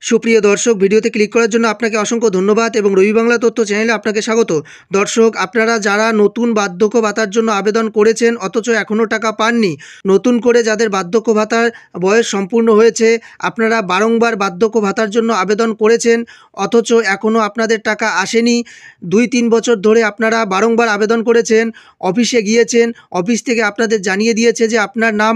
সুপ্রিয় দর্শক, ভিডিওতে ক্লিক করার জন্য আপনাকে অসংখ্য ধন্যবাদ এবং রবি বাংলা তথ্য চ্যানেলে আপনাকে স্বাগত। দর্শক, আপনারা যারা নতুন বার্ধক্য ভাতার জন্য আবেদন করেছেন অথচ এখনও টাকা পাননি, নতুন করে যাদের বার্ধক্য ভাতার বয়স সম্পূর্ণ হয়েছে, আপনারা বারংবার বার্ধক্য ভাতার জন্য আবেদন করেছেন অথচ এখনও আপনাদের টাকা আসেনি, 2-3 বছর ধরে আপনারা বারংবার আবেদন করেছেন, অফিসে গিয়েছেন, অফিস থেকে আপনাদের জানিয়ে দিয়েছে যে আপনার নাম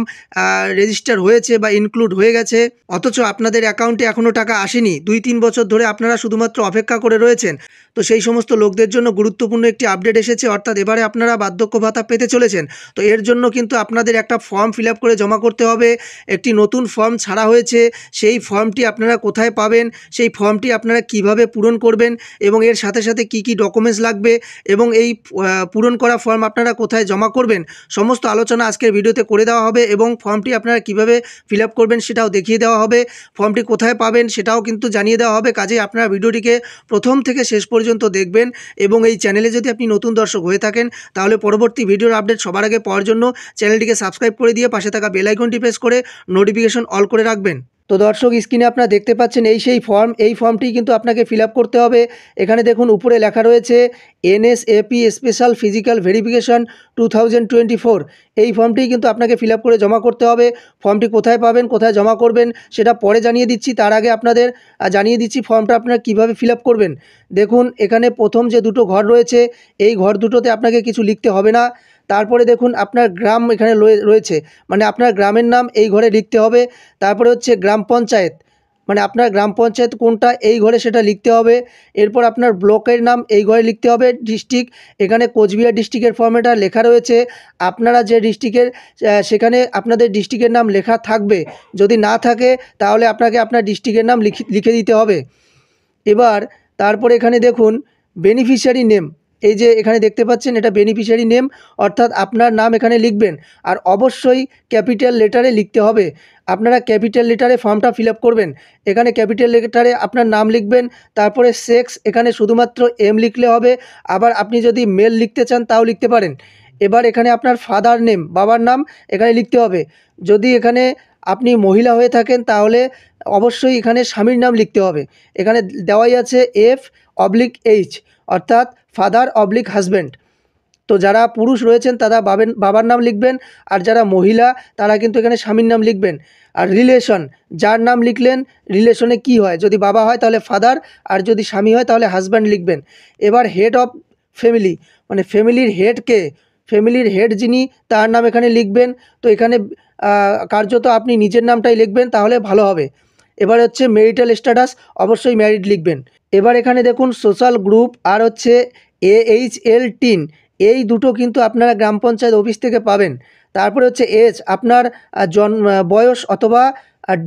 রেজিস্টার হয়েছে বা ইনক্লুড হয়ে গেছে, অথচ আপনাদের অ্যাকাউন্টে এখনও টাকা আসেনি। 2-3 বছর ধরে আপনারা শুধুমাত্র অপেক্ষা করে রয়েছেন। তো সেই সমস্ত লোকদের জন্য গুরুত্বপূর্ণ একটি আপডেট এসেছে, অর্থাৎ এবারে আপনারা বার্ধক্য ভাতা পেতে চলেছেন। তো এর জন্য কিন্তু আপনাদের একটা ফর্ম ফিল আপ করে জমা করতে হবে। একটি নতুন ফর্ম ছাড়া হয়েছে, সেই ফর্মটি আপনারা কোথায় পাবেন, সেই ফর্মটি আপনারা কিভাবে পূরণ করবেন এবং এর সাথে সাথে কি কি ডকুমেন্টস লাগবে এবং এই পূরণ করা ফর্ম আপনারা কোথায় জমা করবেন, সমস্ত আলোচনা আজকের ভিডিওতে করে দেওয়া হবে এবং ফর্মটি আপনারা কিভাবে ফিল আপ করবেন সেটাও দেখিয়ে দেওয়া হবে। ফর্মটি কোথায় পাবেন সেটাও কিন্তু জানিয়ে দেওয়া হবে। কাজেই আপনারা ভিডিওটিকে প্রথম থেকে শেষ পর্যন্ত দেখবেন এবং এই চ্যানেলে যদি আপনি নতুন দর্শক হয়ে থাকেন তাহলে পরবর্তী ভিডিওর আপডেট সবার আগে পাওয়ার জন্য চ্যানেলটিকে সাবস্ক্রাইব করে দিয়ে পাশে থাকা বেল আইকনটি প্রেস করে নোটিফিকেশন অল করে রাখবেন। তো দর্শক, স্ক্রিনে আপনারা দেখতে পাচ্ছেন এই সেই ফর্ম। এই ফর্মটি কিন্তু আপনাকে ফিল আপ করতে হবে। এখানে দেখুন উপরে লেখা রয়েছে NSAP স্পেশাল ফিজিক্যাল ভেরিফিকেশন 2024। এই ফর্মটি কিন্তু আপনাকে ফিল আপ করে জমা করতে হবে। ফর্মটি কোথায় পাবেন, কোথায় জমা করবেন সেটা পরে জানিয়ে দিচ্ছি। তার আগে আপনাদের জানিয়ে দিচ্ছি ফর্মটা আপনারা কীভাবে ফিল আপ করবেন। দেখুন এখানে প্রথম যে দুটো ঘর রয়েছে, এই ঘর দুটোতে আপনাকে কিছু লিখতে হবে না। তারপরে দেখুন আপনার গ্রাম এখানে রয়েছে, মানে আপনার গ্রামের নাম এই ঘরে লিখতে হবে। তারপরে হচ্ছে গ্রাম পঞ্চায়েত, মানে আপনার গ্রাম পঞ্চায়েত কোনটা এই ঘরে সেটা লিখতে হবে। এরপর আপনার ব্লকের নাম এই ঘরে লিখতে হবে। ডিস্ট্রিক্ট, এখানে কোচবিহার ডিস্ট্রিক্টের ফর্মেটা লেখা রয়েছে। আপনারা যে ডিস্ট্রিক্টের সেখানে আপনাদের ডিস্ট্রিক্টের নাম লেখা থাকবে, যদি না থাকে তাহলে আপনাকে আপনার ডিস্ট্রিক্টের নাম লিখে দিতে হবে। এবার তারপরে এখানে দেখুন বেনিফিশিয়ারি নেম, এই যে এখানে দেখতে পাচ্ছেন এটা বেনিফিশিয়ারি নেম, অর্থাৎ আপনার নাম এখানে লিখবেন আর অবশ্যই ক্যাপিটাল লেটারে লিখতে হবে। আপনারা ক্যাপিটাল লেটারে ফর্মটা ফিল আপ করবেন। এখানে ক্যাপিটাল লেটারে আপনার নাম লিখবেন, তারপরে সেক্স এখানে শুধুমাত্র এম লিখলে হবে, আবার আপনি যদি মেল লিখতে চান তাও লিখতে পারেন। এবার এখানে আপনার ফাদার নেম, বাবার নাম এখানে লিখতে হবে। যদি এখানে আপনি মহিলা হয়ে থাকেন তাহলে অবশ্যই এখানে স্বামীর নাম লিখতে হবে। এখানে দেওয়াই আছে F/H, অর্থাৎ ফাদার হাজব্যান্ড। তো যারা পুরুষ রয়েছেন তারা বাবার নাম লিখবেন, আর যারা মহিলা তারা কিন্তু এখানে স্বামীর নাম লিখবেন। আর রিলেশন, যার নাম লিখলেন রিলেশনে কি হয়, যদি বাবা হয় তাহলে ফাদার, আর যদি স্বামী হয় তাহলে হাজব্যান্ড লিখবেন। এবার হেড অফ ফ্যামিলি, মানে ফ্যামিলির হেড কে, ফ্যামিলির হেড যিনি তার নাম এখানে লিখবেন। তো এখানে কার্যত আপনি নিজের নামটাই লিখবেন তাহলে ভালো হবে। এবার হচ্ছে মেরিটাল স্ট্যাটাস, অবশ্যই ম্যারিড লিখবেন। এবার এখানে দেখুন সোশ্যাল গ্রুপ আর হচ্ছে AHL টিন, এই দুটো কিন্তু আপনারা গ্রাম পঞ্চায়েত অফিস থেকে পাবেন। তারপরে হচ্ছে এজ, আপনার বয়স অথবা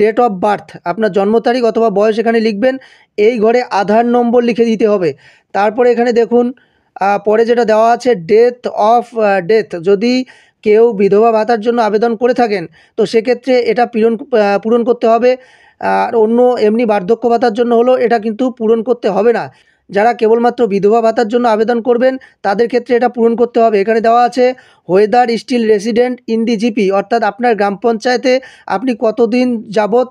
ডেট অফ বার্থ, আপনার জন্ম তারিখ অথবা বয়স এখানে লিখবেন। এই ঘরে আধার নম্বর লিখে দিতে হবে। তারপরে এখানে দেখুন পরে যেটা দেওয়া আছে ডেথ, যদি কেউ বিধবা ভাতার জন্য আবেদন করে থাকেন তো সেক্ষেত্রে এটা পূরণ করতে হবে। আর অন্য এমনি বার্ধক্য ভাতার জন্য হলো এটা কিন্তু পূরণ করতে হবে না। যারা কেবলমাত্র বিধবা ভাতার জন্য আবেদন করবেন তাদের ক্ষেত্রে এটা পূরণ করতে হবে। এখানে দেওয়া আছে whether still resident in the GP, অর্থাৎ আপনার গ্রাম পঞ্চায়েতে আপনি কতদিন যাবৎ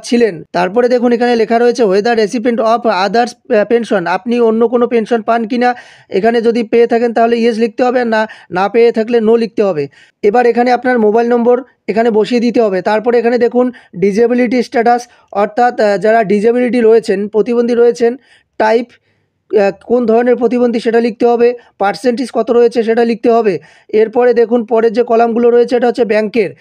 ছিলেন। তারপরে দেখুন এখানে লেখা রয়েছে whether recipient of others pension, আপনি অন্য কোনো পেনশন পান কিনা। এখানে যদি পেয়ে থাকেন তাহলে ইয়েস লিখতে হবে, না পেয়ে থাকলে নো লিখতে হবে। এবার এখানে আপনার মোবাইল নম্বর এখানে বসিয়ে দিতে হবে। তারপরে এখানে দেখুন ডিসেবিলিটি স্ট্যাটাস, অর্থাৎ যারা ডিসেবিলিটি রয়েছেন, প্রতিবন্ধী রয়েছেন, টাইপ কোন ধরনের প্রতিবন্ধী সেটা লিখতে হবে, পার্সেন্টেজ কত রয়েছে সেটা লিখতে হবে। এরপরে দেখুন পরের যে কলামগুলো রয়েছে এটা হচ্ছে ব্যাংকের।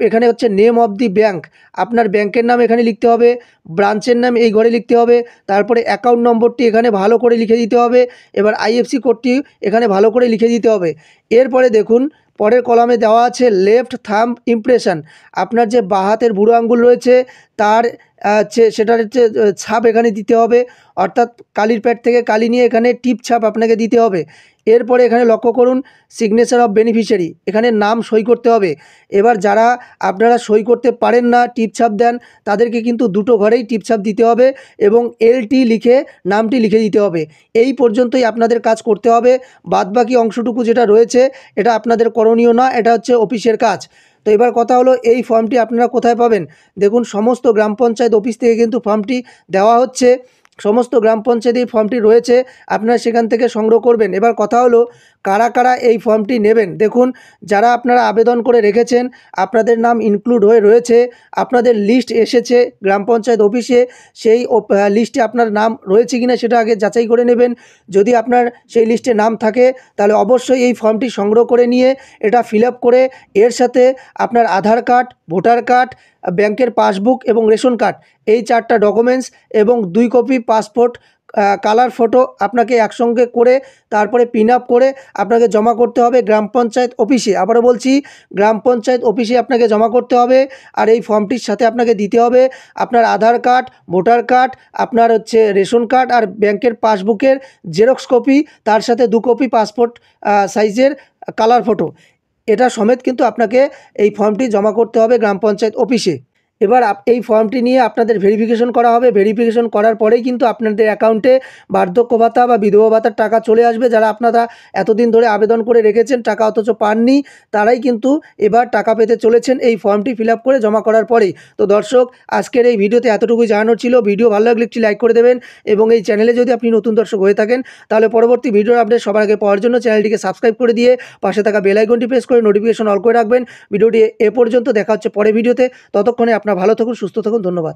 এখানে হচ্ছে নেম অফ দি ব্যাংক, আপনার ব্যাংকের নাম এখানে লিখতে হবে, ব্রাঞ্চের নাম এই ঘরে লিখতে হবে। তারপরে অ্যাকাউন্ট নম্বরটি এখানে ভালো করে লিখে দিতে হবে। এবার IFSC কোডটি এখানে ভালো করে লিখে দিতে হবে। এরপরে দেখুন পরের কলামে দেওয়া আছে লেফট থাম্ব ইমপ্রেশন, আপনার যে বাঁ হাতের বুড়ো আঙ্গুল রয়েছে তার সেটার হচ্ছে ছাপ এখানে দিতে হবে, অর্থাৎ কালির প্যাড থেকে কালি নিয়ে এখানে টিপ ছাপ আপনাকে দিতে হবে। এরপরে এখানে লক্ষ্য করুন সিগনেচার অফ বেনিফিশিয়ারি, এখানে নাম সই করতে হবে। এবার যারা আপনারা সই করতে পারেন না, টিপছাপ দেন, তাদেরকে কিন্তু দুটো ঘরেই টিপছাপ দিতে হবে এবং LT লিখে নামটি লিখে দিতে হবে। এই পর্যন্তই আপনাদের কাজ করতে হবে। বাদবাকি অংশটুকু যেটা রয়েছে এটা আপনাদের করণীয় না, এটা হচ্ছে অফিসের কাজ। তো এবার কথা হলো এই ফর্মটি আপনারা কোথায় পাবেন? দেখুন সমস্ত গ্রাম পঞ্চায়েত অফিস থেকে কিন্তু ফর্মটি দেওয়া হচ্ছে। সমস্ত গ্রাম পঞ্চায়েতে এই ফর্মটি রয়েছে, আপনারা সেখান থেকে সংগ্রহ করবেন। এবার কথা হলো কারা কারা এই ফর্মটি নেবেন। দেখুন যারা আপনারা আবেদন করে রেখেছেন, আপনাদের নাম ইনক্লুড হয়ে রয়েছে, আপনাদের লিস্ট এসেছে গ্রাম পঞ্চায়েত অফিসে, সেই লিস্টে আপনার নাম রয়েছে কিনা সেটা আগে যাচাই করে নেবেন। যদি আপনার সেই লিস্টে নাম থাকে তাহলে অবশ্যই এই ফর্মটি সংগ্রহ করে নিয়ে এটা ফিল আপ করে এর সাথে আপনার আধার কার্ড, ভোটার কার্ড, ব্যাংকের পাসবুক এবং রেশন কার্ড, এই 4টা ডকুমেন্টস এবং 2 কপি পাসপোর্ট কালার ফটো আপনাকে একসঙ্গে করে তারপরে পিন আপ করে আপনাকে জমা করতে হবে গ্রাম পঞ্চায়েত অফিসে। আবারও বলছি, গ্রাম পঞ্চায়েত অফিসে আপনাকে জমা করতে হবে। আর এই ফর্মটির সাথে আপনাকে দিতে হবে আপনার আধার কার্ড, ভোটার কার্ড, আপনার হচ্ছে রেশন কার্ড আর ব্যাংকের পাসবুকের জেরক্স কপি, তার সাথে 2 কপি পাসপোর্ট সাইজের কালার ফটো। এটা সমেত কিন্তু আপনাকে এই ফর্মটি জমা করতে হবে গ্রাম পঞ্চায়েত অফিসে। এবার এই ফর্মটি নিয়ে আপনাদের ভেরিফিকেশন করা হবে। ভেরিফিকেশন করার পরেই কিন্তু আপনাদের অ্যাকাউন্টে বার্ধক্য ভাতা বা বিধবা ভাতার টাকা চলে আসবে। যারা আপনারা এতদিন ধরে আবেদন করে রেখেছেন টাকা অথচ পাননি, তারাই কিন্তু এবার টাকা পেতে চলেছেন এই ফর্মটি ফিল আপ করে জমা করার পরেই। তো দর্শক, আজকের এই ভিডিওতে এতটুকুই জানানোর ছিল। ভিডিও ভালো লাগলে একটি লাইক করে দেবেন এবং এই চ্যানেলে যদি আপনি নতুন দর্শক হয়ে থাকেন তাহলে পরবর্তী ভিডিওর আপডেট সবার আগে পাওয়ার জন্য চ্যানেলটিকে সাবস্ক্রাইব করে দিয়ে পাশে থাকা বেল আইকনটি প্রেস করে নোটিফিকেশন অল করে রাখবেন। ভিডিওটি এ পর্যন্ত, দেখা হচ্ছে পরের ভিডিওতে। ততক্ষণে আপনারা ভালো থাকুন, সুস্থ থাকুন। ধন্যবাদ।